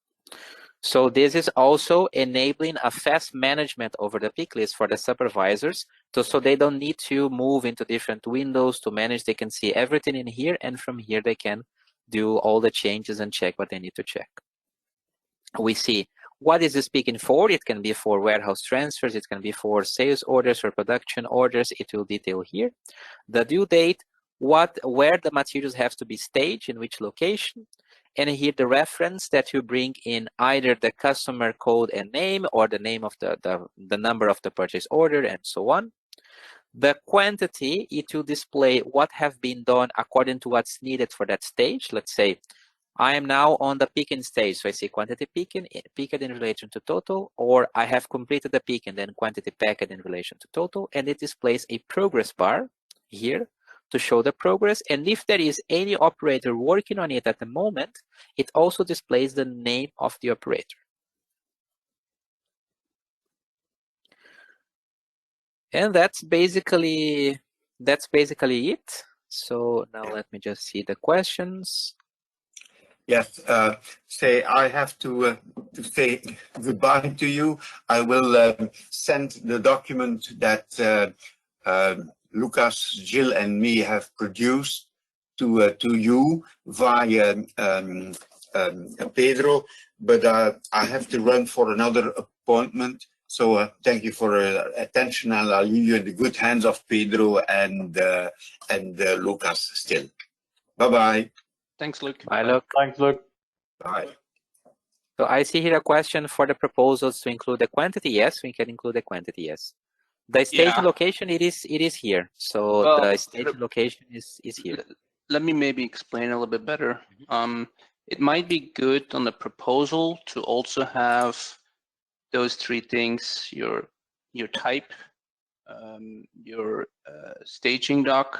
So this is also enabling a fast management over the pick list for the supervisors, so they don't need to move into different windows to manage. They can see everything in here, and from here they can do all the changes and check what they need to check. We see what is this picking for. It can be for warehouse transfers, it can be for sales orders or production orders. It will detail here. The due date, where the materials have to be staged, in which location, and here the reference that you bring in either the customer code and name or the name of the number of the purchase order and so on. The quantity, it will display what have been done according to what's needed for that stage. Let's say I am now on the picking stage, so I see quantity picked in relation to total, or I have completed the pick and then quantity packed in relation to total, and it displays a progress bar here to show the progress. And if there is any operator working on it at the moment, it also displays the name of the operator. And that's basically it. So now let me just see the questions. Yes, say I have to say goodbye to you. I will send the document that Lucas, Jill, and me have produced to you via Pedro, but I have to run for another appointment. So thank you for attention, and I'll leave you in the good hands of Pedro and Lucas still. Bye-bye. Thanks, Luke. Bye, Luke. Thanks, Luke. Bye. So I see here a question for the proposals to include the quantity. Yes, we can include the quantity. Yes. The staging location, it is here. So Well, the staging location is here. Let me maybe explain a little bit better. It might be good on the proposal to also have those three things: your type, your staging dock,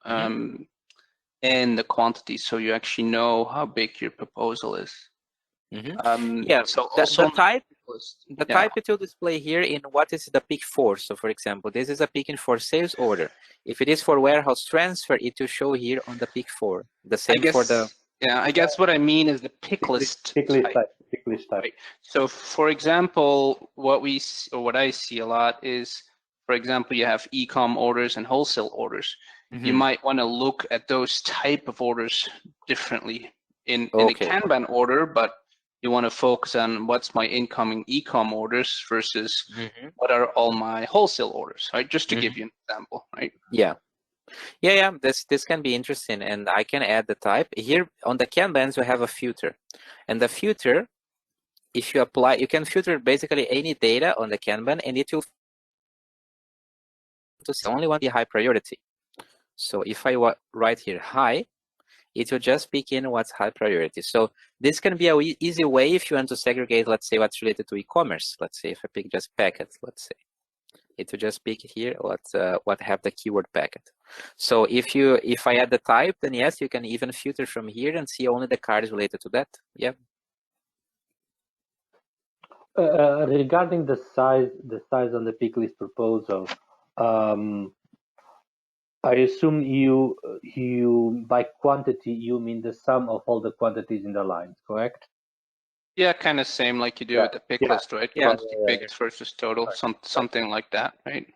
and the quantity, so you actually know how big your proposal is. Yeah, so the type yeah. type it will display here in what is the pick for. So for example, this is a picking for sales order. If it is for warehouse transfer, it will show here on the pick for. The same for the I guess what I mean is the pick list type. Right. So for example, what I see a lot is, for example, you have e-com orders and wholesale orders. You might want to look at those type of orders differently in a Kanban order, but you want to focus on what's my incoming e-com orders versus what are all my wholesale orders, right? Just to give you an example, right? Yeah. This can be interesting, and I can add the type here on the Kanbans. We have a filter, and the filter, if you apply, you can filter basically any data on the Kanban, and it will only want the high priority. So if I write here high, it will just pick in what's high priority. So this can be an easy way if you want to segregate, let's say, what's related to e-commerce. Let's say if I pick just packet, let's say, it will just pick here what have the keyword packet. So if I add the type, then yes, you can even filter from here and see only the cards related to that. Yeah. Regarding the size on the pick list proposal, I assume you by quantity you mean the sum of all the quantities in the lines, correct? Yeah, kind of same like you do with the pick list, right? Yeah. Quantity picked versus total, something like that, right?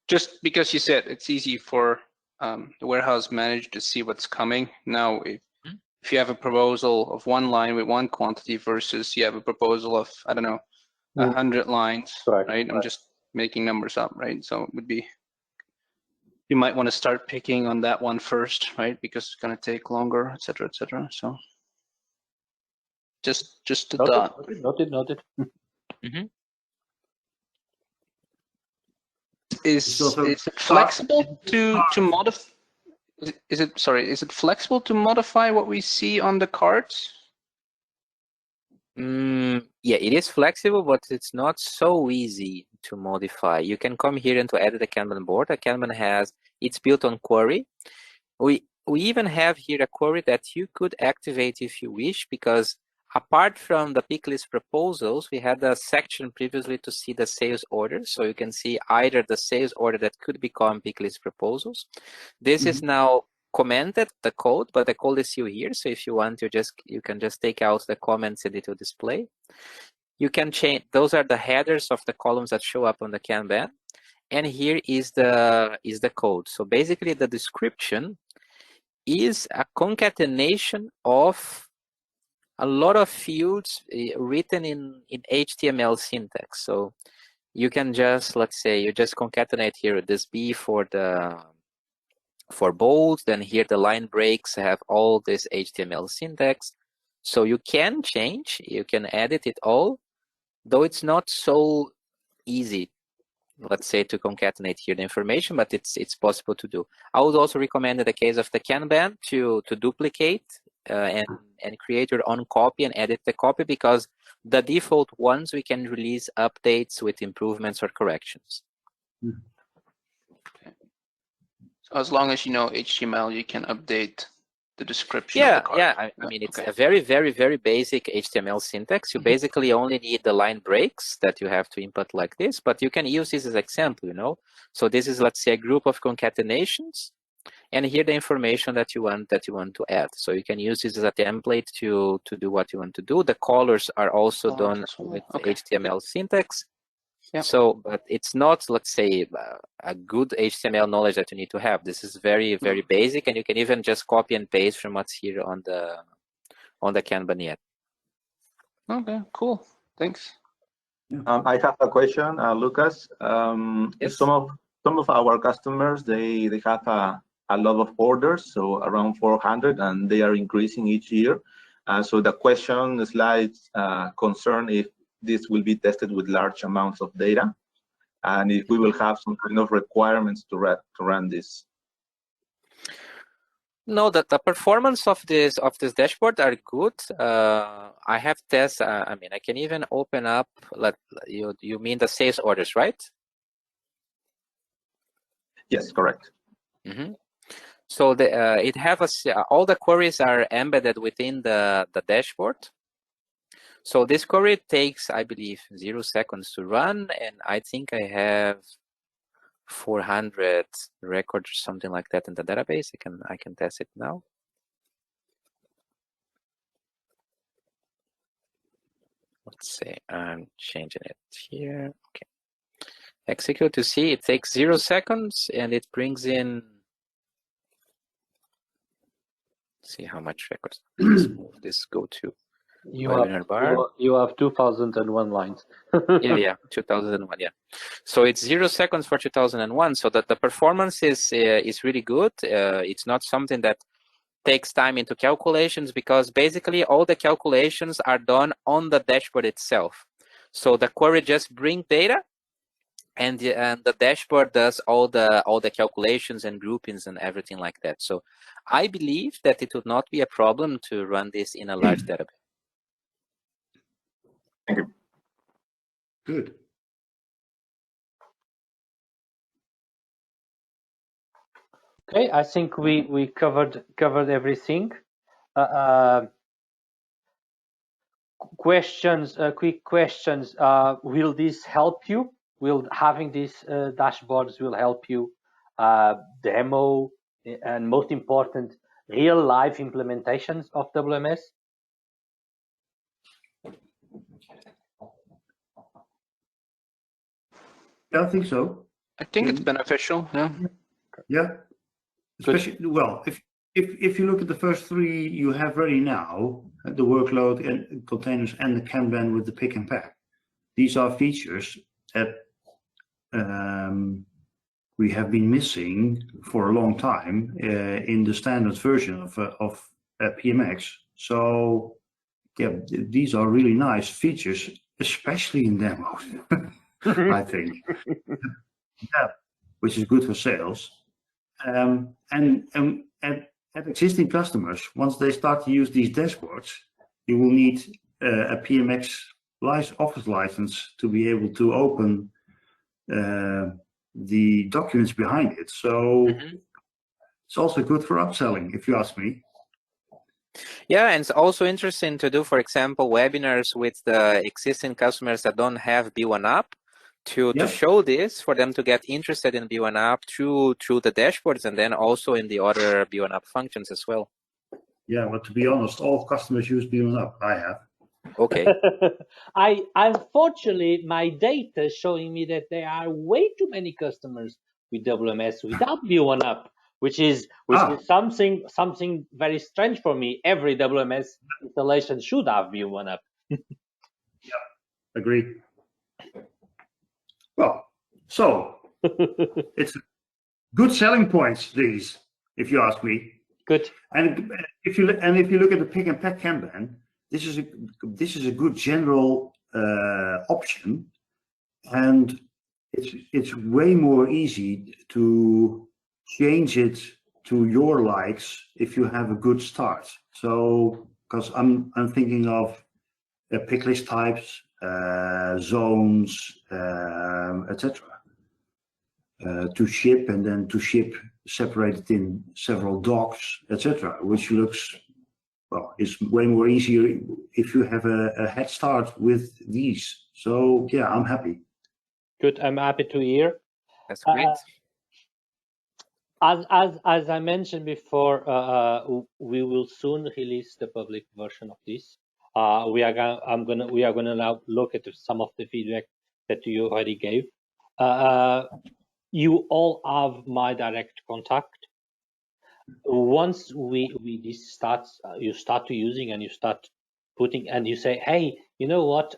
Just because you said it's easy for the warehouse manager to see what's coming. Now, if you have a proposal of one line with one quantity versus you have a proposal of, I don't know, 100 lines, right? I'm just making numbers up, right? So it would be, you might want to start picking on that one first, right? Because it's going to take longer, et cetera, et cetera. So just a thought. Noted. Is it flexible to modify? Is it flexible to modify what we see on the cards? Yeah, it is flexible, but it's not so easy to modify. You can come here and to edit the Kanban board. The Kanban it's built on query. We even have here a query that you could activate if you wish, because apart from the pick list proposals, we had a section previously to see the sales orders. So you can see either the sales order that could become pick list proposals. This is now commented the code, but the code is still here. So if you want, you can just take out the comments and it will display. You can change, those are the headers of the columns that show up on the Kanban. And here is the code. So basically the description is a concatenation of a lot of fields written in HTML syntax. So you can just, let's say, you just concatenate here this B for bold, then here the line breaks have all this HTML syntax. So you can change, you can edit it all, though it's not so easy, let's say, to concatenate here the information, but it's possible to do. I would also recommend in the case of the Kanban to duplicate and create your own copy and edit the copy, because the default ones we can release updates with improvements or corrections. Okay. So as long as you know HTML, you can update the description. Yeah, of the card. yeah. I mean, it's a very, very, very basic HTML syntax. You basically only need the line breaks that you have to input like this, but you can use this as example, you know. So this is, let's say, a group of concatenations, and here the information that you want to add. So you can use this as a template to do what you want to do. The colors are also done with HTML syntax. Yeah. So, but it's not, let's say, a good HTML knowledge that you need to have. This is very, very basic, and you can even just copy and paste from what's here on the Kanban yet. Okay, cool. Thanks. I have a question, Lucas. Yes. Some of our customers, they have a lot of orders, so around 400, and they are increasing each year. So the question slides concern if this will be tested with large amounts of data, and if we will have some kind of requirements to run this. No, the performance of this dashboard are good. I have tests. I mean, I can even open up. You mean the sales orders, right? Yes, correct. Mm-hmm. So it have all the queries are embedded within the dashboard. So this query takes, I believe, 0 seconds to run, and I think I have 400 records, something like that, in the database. I can test it now. Let's see, I'm changing it here. Okay. Execute to see, it takes 0 seconds, and it brings in. Let's see how much records. Let's move this go to. You have 2001 lines. yeah, 2001. Yeah, so it's 0 seconds for 2001. So that the performance is really good. It's not something that takes time into calculations, because basically all the calculations are done on the dashboard itself. So the query just brings data, and the dashboard does all the calculations and groupings and everything like that. So I believe that it would not be a problem to run this in a large database. Thank you. Good. Okay, I think we covered everything. Questions, quick questions. Will this help you? Will having these dashboards will help you demo and, most important, real life implementations of WMS? Yeah, I think so. I think it's beneficial. Yeah. Yeah. Especially, well, if you look at the first three you have ready now, the workload and containers and the Kanban with the pick and pack, these are features that we have been missing for a long time in the standard version of PMX. So yeah, these are really nice features, especially in demos, I think. Yeah, which is good for sales. And at existing customers, once they start to use these dashboards, you will need a PMX office license to be able to open the documents behind it. So it's also good for upselling, if you ask me. Yeah, and it's also interesting to do, for example, webinars with the existing customers that don't have B1 app. to Yeah. show this, for them to get interested in B1 App through the dashboards, and then also in the other B1 App functions as well. Yeah, but to be honest, all customers use B1 App. I have. Okay. I unfortunately, my data is showing me that there are way too many customers with WMS without B1 App, which is something very strange for me. Every WMS installation should have B1 App. Yeah, agree. Well, so it's good selling points, these, if you ask me. Good. And if you look at the pick and pack Kanban, this is a good general option, and it's way more easy to change it to your likes if you have a good start. So, because I'm thinking of pick list types, zones, etc. To ship, and then to ship separated in several docks, etc., which looks, well, it's way more easier if you have a head start with these. So yeah, I'm happy. Good. I'm happy to hear. That's great. As I mentioned before, we will soon release the public version of this. We are gonna now look at some of the feedback that you already gave. You all have my direct contact. Once this starts, you start to using, and you start putting, and you say, hey, you know what?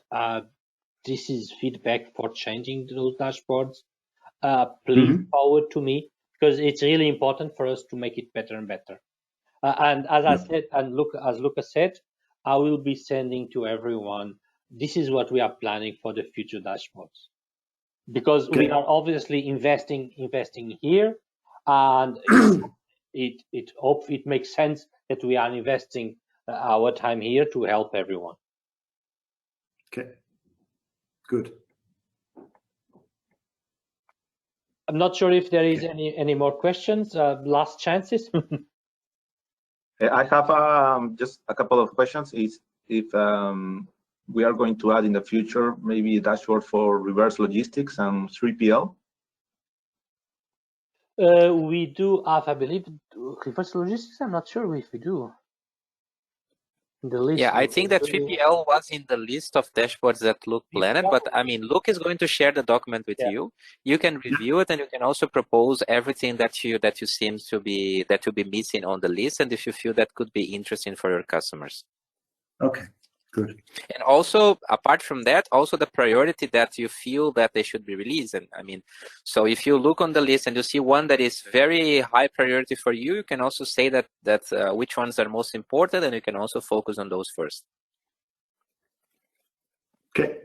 This is feedback for changing those dashboards. Please forward to me, because it's really important for us to make it better and better. And as I said, and as Lucas said, I will be sending to everyone, this is what we are planning for the future dashboards. Because we are obviously investing here, and it makes sense that we are investing our time here to help everyone. Okay, good. I'm not sure if there is any more questions. Last chances. I have just a couple of questions. Is if we are going to add in the future maybe a dashboard for reverse logistics and 3PL? We do have, I believe, reverse logistics. I'm not sure if we do. The list. Yeah, I think that 3PL was in the list of dashboards that Luke planned, but I mean, Luke is going to share the document with you. You can review it, and you can also propose everything that you seem to be missing on the list, and if you feel that could be interesting for your customers. Okay, good. And also, apart from that, also the priority that you feel that they should be released. And I mean, so if you look on the list and you see one that is very high priority for you, you can also say that which ones are most important, and you can also focus on those first. Okay.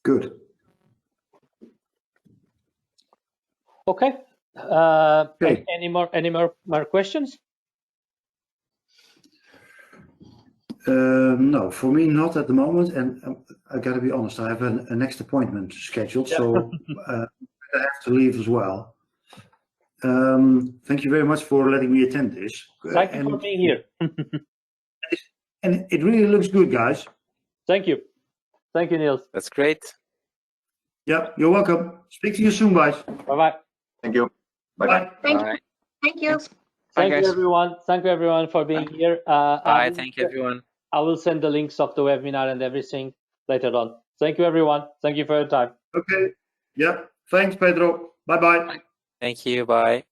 Good. Okay. Okay. Any more questions? No, for me, not at the moment. And I got to be honest, I have a next appointment scheduled, so I have to leave as well. Thank you very much for letting me attend this. Thank you for being here. And it really looks good, guys. Thank you. Thank you, Niels. That's great. Yeah, you're welcome. Speak to you soon, guys. Bye-bye. Thank you. Bye-bye. Thank Bye. you. Thank you. Thank you, everyone. Thank you, everyone, for being here. Bye. Thank you, everyone. I will send the links of the webinar and everything later on. Thank you, everyone. Thank you for your time. Okay. Yeah. Thanks, Pedro. Bye-bye. Thank you. Bye.